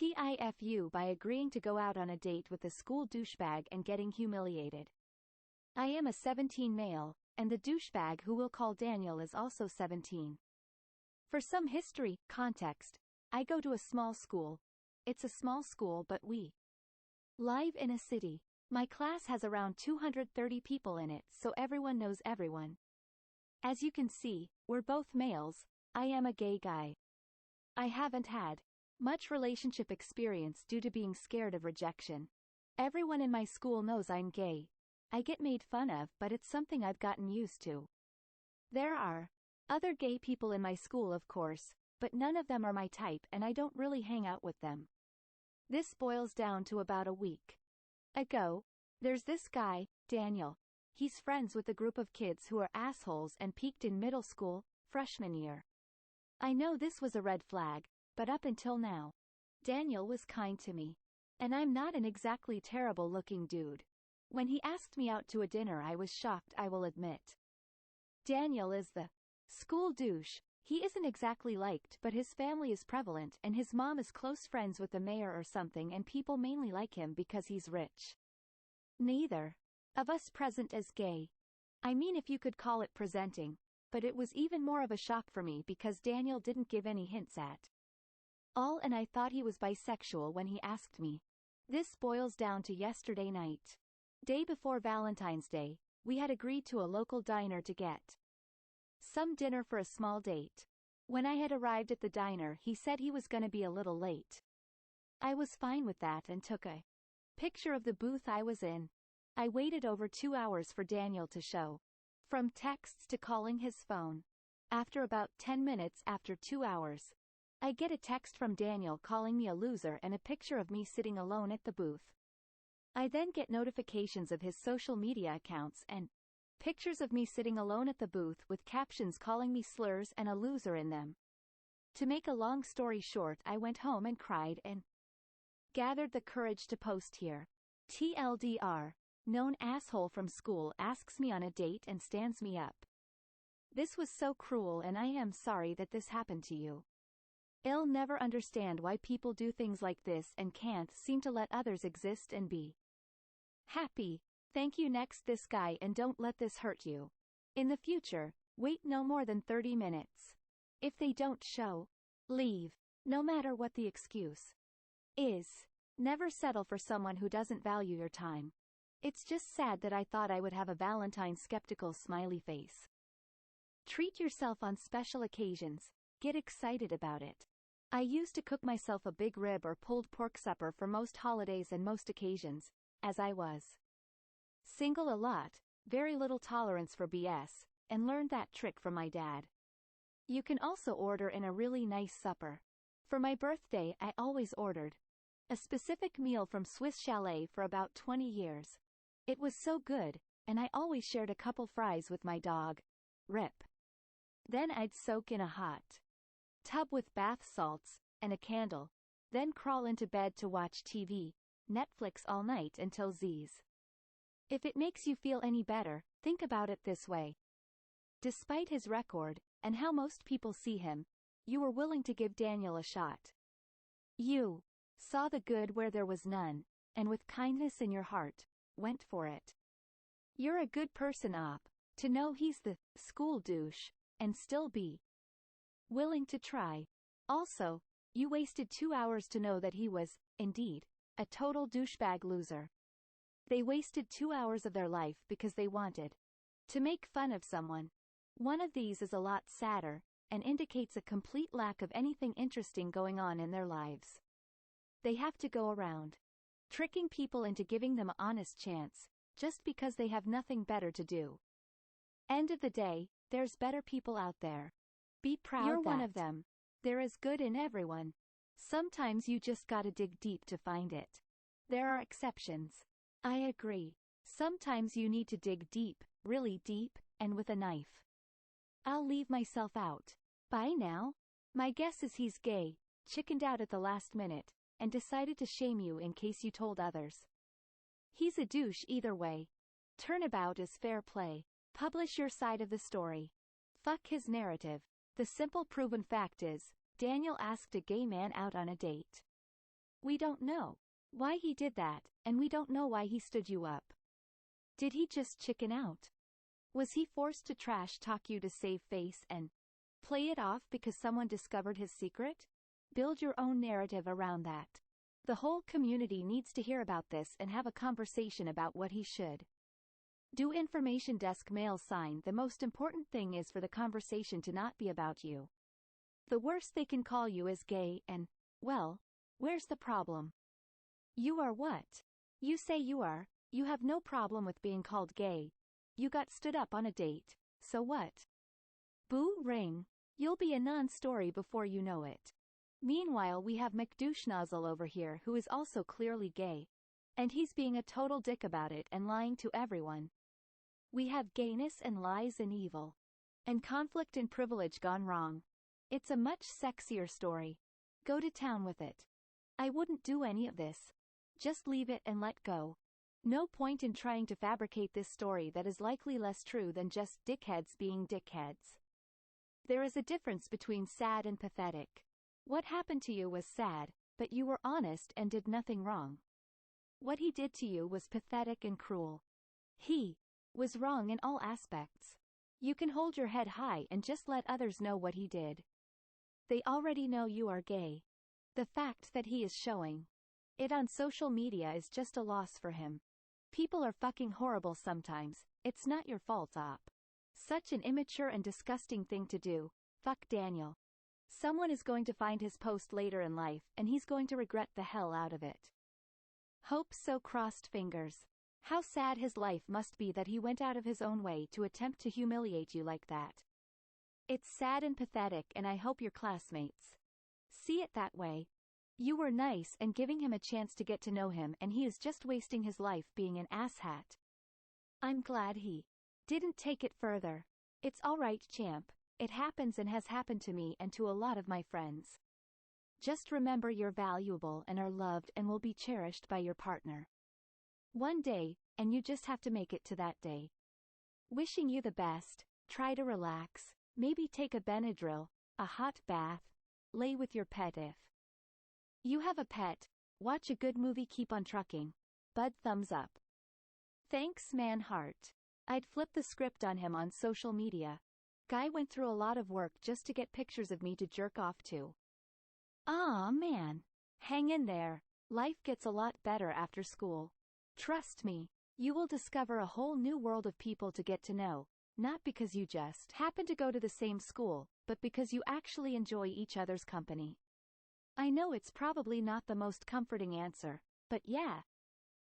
TIFU by agreeing to go out on a date with a school douchebag and getting humiliated. I am a 17 male, and the douchebag who we'll call Daniel is also 17. For some history, context, I go to a small school. It's a small school but we live in a city. My class has around 230 people in it, so everyone knows everyone. As you can see, we're both males. I am a gay guy. I haven't had much relationship experience due to being scared of rejection. Everyone in my school knows I'm gay. I get made fun of, but it's something I've gotten used to. There are other gay people in my school, of course, but none of them are my type and I don't really hang out with them. This boils down to about a week ago. There's this guy, Daniel. He's friends with a group of kids who are assholes and peaked in middle school, freshman year. I know this was a red flag, but up until now, Daniel was kind to me. And I'm not an exactly terrible looking dude. When he asked me out to a dinner, I was shocked, I will admit. Daniel is the school douche. He isn't exactly liked, but his family is prevalent and his mom is close friends with the mayor or something, and people mainly like him because he's rich. Neither of us present as gay. I mean, if you could call it presenting, but it was even more of a shock for me because Daniel didn't give any hints at all, and I thought he was bisexual when he asked me. This boils down to yesterday night. Day before Valentine's Day, we had agreed to a local diner to get some dinner for a small date. When I had arrived at the diner, he said he was going to be a little late. I was fine with that and took a picture of the booth I was in. I waited over 2 hours for Daniel to show. From texts to calling his phone. After about 10 minutes after 2 hours, I get a text from Daniel calling me a loser and a picture of me sitting alone at the booth. I then get notifications of his social media accounts and pictures of me sitting alone at the booth with captions calling me slurs and a loser in them. To make a long story short, I went home and cried and gathered the courage to post here. TLDR. Known asshole from school asks me on a date and stands me up. This was so cruel and I am sorry that this happened to you. I'll never understand why people do things like this and can't seem to let others exist and be happy. Thank you. Next, this guy, and don't let this hurt you. In the future, wait no more than 30 minutes. If they don't show, leave. No matter what the excuse is. Never settle for someone who doesn't value your time. It's just sad that I thought I would have a Valentine skeptical smiley face. Treat yourself on special occasions. Get excited about it. I used to cook myself a big rib or pulled pork supper for most holidays and most occasions, as I was single a lot, very little tolerance for BS, and learned that trick from my dad. You can also order in a really nice supper. For my birthday, I always ordered a specific meal from Swiss Chalet for about 20 years. It was so good, and I always shared a couple fries with my dog, Rip. Then I'd soak in a hot tub with bath salts and a candle, then crawl into bed to watch TV, Netflix all night until Z's. If it makes you feel any better, think about it this way. Despite his record, and how most people see him, you were willing to give Daniel a shot. You saw the good where there was none, and with kindness in your heart, went for it. You're a good person, to know he's the school douche, and still be willing to try. Also, you wasted 2 hours to know that he was, indeed, a total douchebag loser. They wasted 2 hours of their life because they wanted to make fun of someone. One of these is a lot sadder, and indicates a complete lack of anything interesting going on in their lives. They have to go around tricking people into giving them an honest chance, just because they have nothing better to do. End of the day, there's better people out there. Be proud you're one of them. There is good in everyone. Sometimes you just gotta dig deep to find it. There are exceptions. I agree. Sometimes you need to dig deep, really deep, and with a knife. I'll leave myself out. Bye now. My guess is he's gay, chickened out at the last minute, and decided to shame you in case you told others. He's a douche either way. Turnabout is fair play. Publish your side of the story. Fuck his narrative. The simple proven fact is, Daniel asked a gay man out on a date. We don't know why he did that, and we don't know why he stood you up. Did he just chicken out? Was he forced to trash talk you to save face and play it off because someone discovered his secret? Build your own narrative around that. The whole community needs to hear about this and have a conversation about what he should do. Information desk male sign. The most important thing is for the conversation to not be about you. The worst they can call you is gay and, well, where's the problem? You are what? You say you are. You have no problem with being called gay. You got stood up on a date, so what? Boo ring. You'll be a non-story before you know it. Meanwhile we have McDouchenozzle over here who is also clearly gay. And he's being a total dick about it and lying to everyone. We have gayness and lies and evil. And conflict and privilege gone wrong. It's a much sexier story. Go to town with it. I wouldn't do any of this. Just leave it and let go. No point in trying to fabricate this story that is likely less true than just dickheads being dickheads. There is a difference between sad and pathetic. What happened to you was sad, but you were honest and did nothing wrong. What he did to you was pathetic and cruel. He was wrong in all aspects. You can hold your head high and just let others know what he did. They already know you are gay. The fact that he is showing it on social media is just a loss for him. People are fucking horrible sometimes. It's not your fault, op. Such an immature and disgusting thing to do. Fuck Daniel. Someone is going to find his post later in life and he's going to regret the hell out of it. Hope so. Crossed fingers. How sad his life must be that he went out of his own way to attempt to humiliate you like that. It's sad and pathetic, and I hope your classmates see it that way. You were nice and giving him a chance to get to know him, and he is just wasting his life being an asshat. I'm glad he didn't take it further. It's alright, champ. It happens and has happened to me and to a lot of my friends. Just remember you're valuable and are loved and will be cherished by your partner. One day, and you just have to make it to that day. Wishing you the best. Try to relax. Maybe take a Benadryl, a hot bath, lay with your pet if you have a pet, watch a good movie. Keep on trucking. Bud thumbs up. Thanks man heart. I'd flip the script on him on social media. Guy went through a lot of work just to get pictures of me to jerk off to. Aw man. Hang in there. Life gets a lot better after school. Trust me, you will discover a whole new world of people to get to know, not because you just happen to go to the same school, but because you actually enjoy each other's company. I know it's probably not the most comforting answer, but yeah.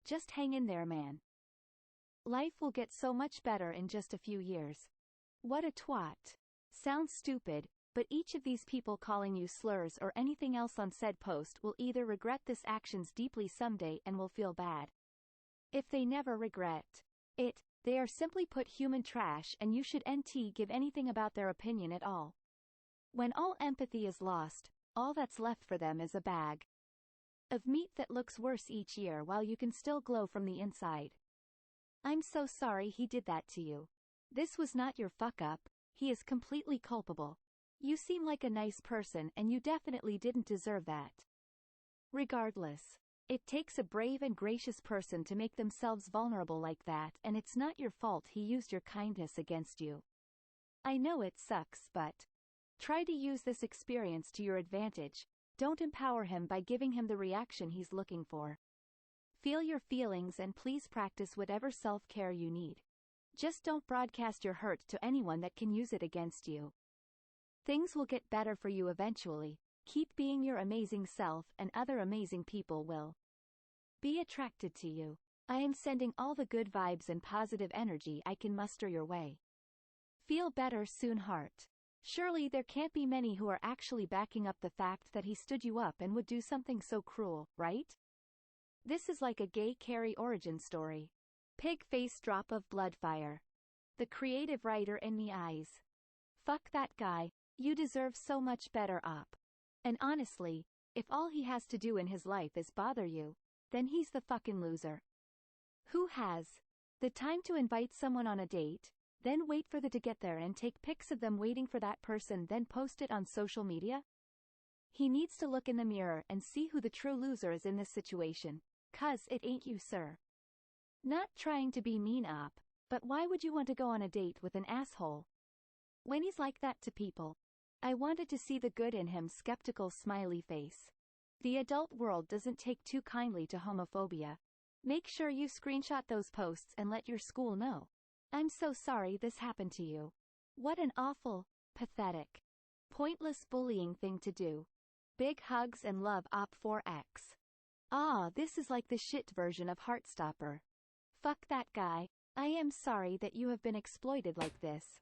Just hang in there, man. Life will get so much better in just a few years. What a twat. Sounds stupid, but each of these people calling you slurs or anything else on said post will either regret this actions deeply someday and will feel bad. If they never regret it, they are simply put human trash, and you should give anything about their opinion at all. When all empathy is lost, all that's left for them is a bag of meat that looks worse each year while you can still glow from the inside. I'm so sorry he did that to you. This was not your fuck up. He is completely culpable. You seem like a nice person and you definitely didn't deserve that. Regardless, it takes a brave and gracious person to make themselves vulnerable like that, and it's not your fault he used your kindness against you. I know it sucks, but try to use this experience to your advantage. Don't empower him by giving him the reaction he's looking for. Feel your feelings and please practice whatever self-care you need. Just don't broadcast your hurt to anyone that can use it against you. Things will get better for you eventually. Keep being your amazing self and other amazing people will be attracted to you. I am sending all the good vibes and positive energy I can muster your way. Feel better soon, heart. Surely there can't be many who are actually backing up the fact that he stood you up and would do something so cruel, right? This is like a gay Carrie origin story. Pig face drop of blood fire. The creative writer in me eyes. Fuck that guy. You deserve so much better, op. And honestly, if all he has to do in his life is bother you, then he's the fucking loser. Who has the time to invite someone on a date, then wait for them to get there and take pics of them waiting for that person, then post it on social media? He needs to look in the mirror and see who the true loser is in this situation. 'Cause it ain't you, sir. Not trying to be mean up, but why would you want to go on a date with an asshole? When he's like that to people. I wanted to see the good in him. Skeptical smiley face. The adult world doesn't take too kindly to homophobia. Make sure you screenshot those posts and let your school know. I'm so sorry this happened to you. What an awful, pathetic, pointless bullying thing to do. Big hugs and love op4x. Ah, this is like the shit version of Heartstopper. Fuck that guy. I am sorry that you have been exploited like this.